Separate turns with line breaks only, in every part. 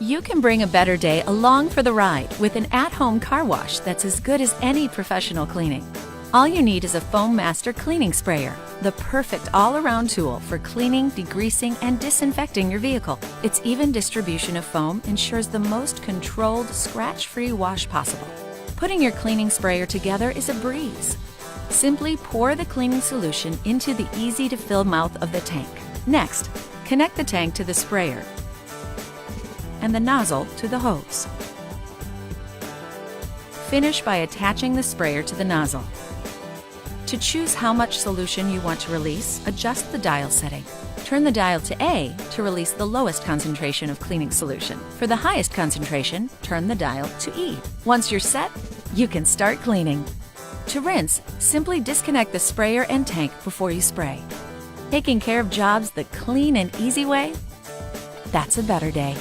You can bring a better day along for the ride with an at-home car wash that's as good as any professional cleaning. All you need is a Foam Master cleaning sprayer, the perfect all-around tool for cleaning, degreasing, and disinfecting your vehicle. Its even distribution of foam ensures the most controlled, scratch-free wash possible. Putting your cleaning sprayer together is a breeze. Simply pour the cleaning solution into the easy-to-fill mouth of the tank. Next, connect the tank to the sprayer and the nozzle to the hose. Finish by attaching the sprayer to the nozzle. To choose how much solution you want to release, adjust the dial setting. Turn the dial to A to release the lowest concentration of cleaning solution. For the highest concentration, turn the dial to E. Once you're set, you can start cleaning. To rinse, simply disconnect the sprayer and tank before you spray. Taking care of jobs the clean and easy way? That's a better day.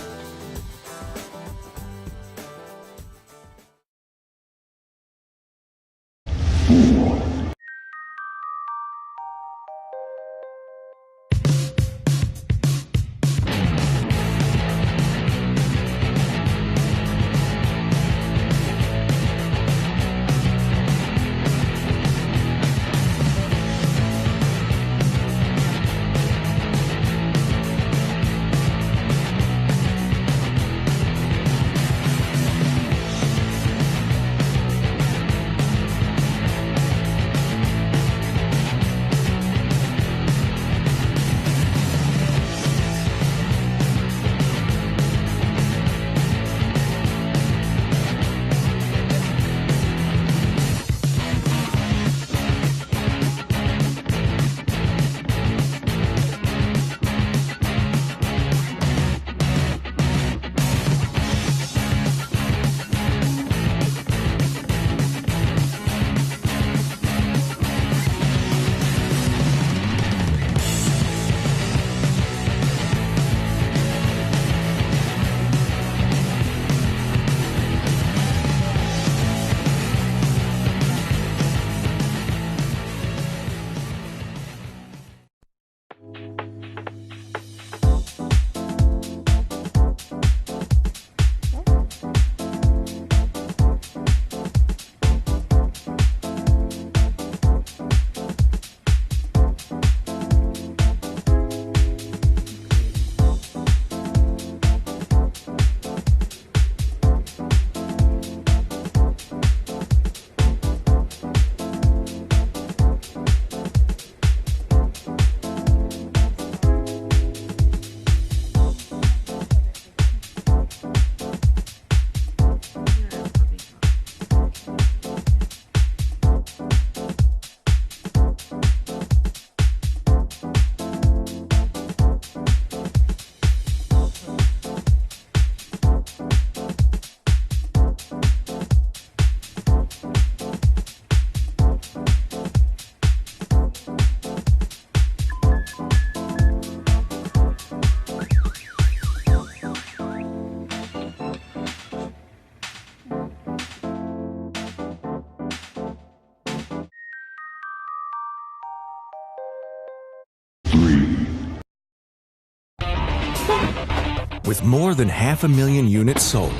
With more than 500,000 units sold,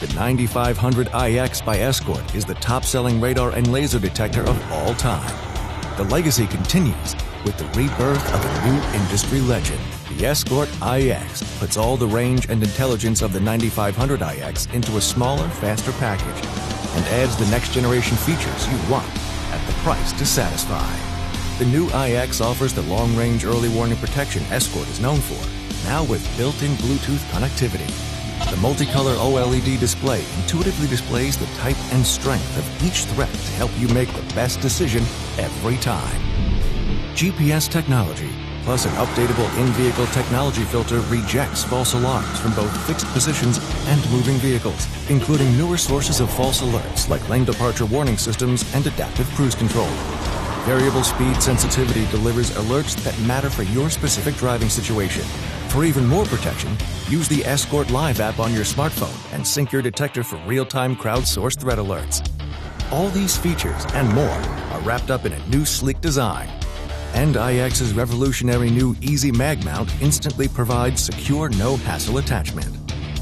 the 9500 IX by Escort is the top-selling radar and laser detector of all time. The legacy continues with the rebirth of a new industry legend. The Escort IX puts all the range and intelligence of the 9500 IX into a smaller, faster package and adds the next-generation features you want at the price to satisfy. The new iX offers the long-range early warning protection Escort is known for, now with built-in Bluetooth connectivity. The multicolor OLED display intuitively displays the type and strength of each thread to help you make the best decision every time. GPS technology, plus an updatable in-vehicle technology filter rejects false alarms from both fixed positions and moving vehicles, including newer sources of false alerts like lane departure warning systems and adaptive cruise control. Variable speed sensitivity delivers alerts that matter for your specific driving situation. For even more protection, use the Escort Live app on your smartphone and sync your detector for real-time crowdsourced threat alerts. All these features and more are wrapped up in a new sleek design. And iX's revolutionary new Easy Mag Mount instantly provides secure, no-hassle attachment.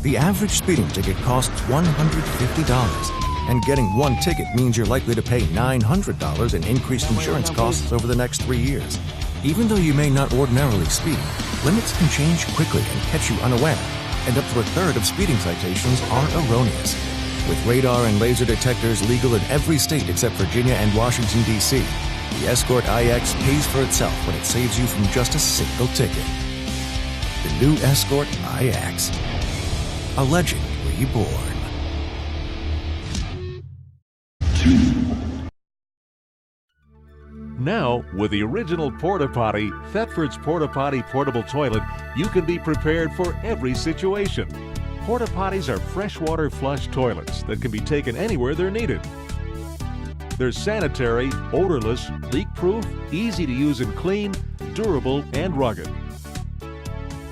The average speeding ticket costs $150, and getting one ticket means you're likely to pay $900 in increased insurance costs over the next 3 years. Even though you may not ordinarily speed, limits can change quickly and catch you unaware, and up to a third of speeding citations are erroneous. With radar and laser detectors legal in every state except Virginia and Washington, D.C., the Escort IX pays for itself when it saves you from just a single ticket. The new Escort IX. A legend reborn.
Now, with the original Porta Potty, Thetford's Porta Potty Portable Toilet, you can be prepared for every situation. Porta Potties are freshwater flush toilets that can be taken anywhere they're needed. They're sanitary, odorless, leak-proof, easy to use and clean, durable, and rugged.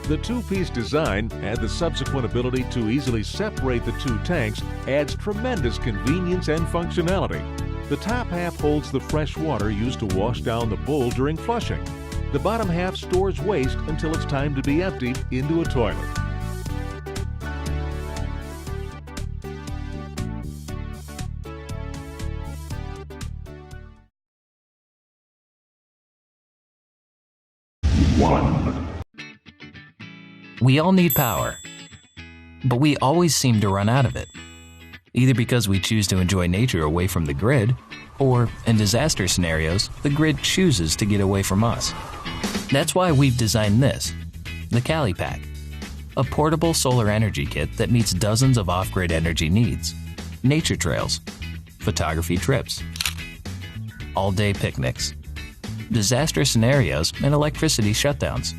The two-piece design and the subsequent ability to easily separate the two tanks adds tremendous convenience and functionality. The top half holds the fresh water used to wash down the bowl during flushing. The bottom half stores waste until it's time to be emptied into a toilet.
We all need power, but we always seem to run out of it, either because we choose to enjoy nature away from the grid, or, in disaster scenarios, the grid chooses to get away from us. That's why we've designed this, the Cali Pack, a portable solar energy kit that meets dozens of off-grid energy needs, nature trails, photography trips, all-day picnics, disaster scenarios and electricity shutdowns,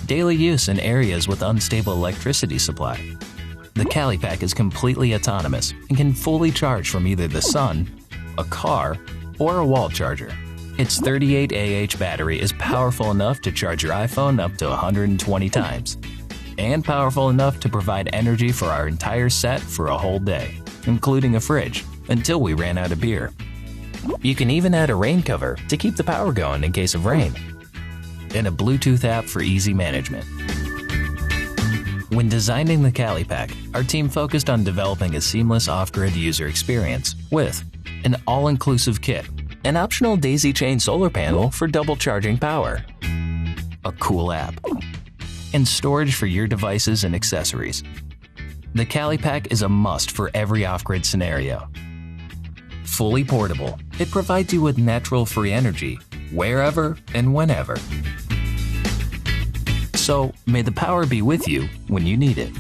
daily use in areas with unstable electricity supply. The Cali Pack is completely autonomous and can fully charge from either the sun, a car, or a wall charger. Its 38Ah battery is powerful enough to charge your iPhone up to 120 times, and powerful enough to provide energy for our entire set for a whole day, including a fridge, until we ran out of beer. You can even add a rain cover to keep the power going in case of rain, and a Bluetooth app for easy management. When designing the Cali Pack, our team focused on developing a seamless off-grid user experience with an all-inclusive kit, an optional daisy chain solar panel for double charging power, a cool app, and storage for your devices and accessories. The Cali Pack is a must for every off-grid scenario. Fully portable, it provides you with natural free energy wherever and whenever. So, may the power be with you when you need it.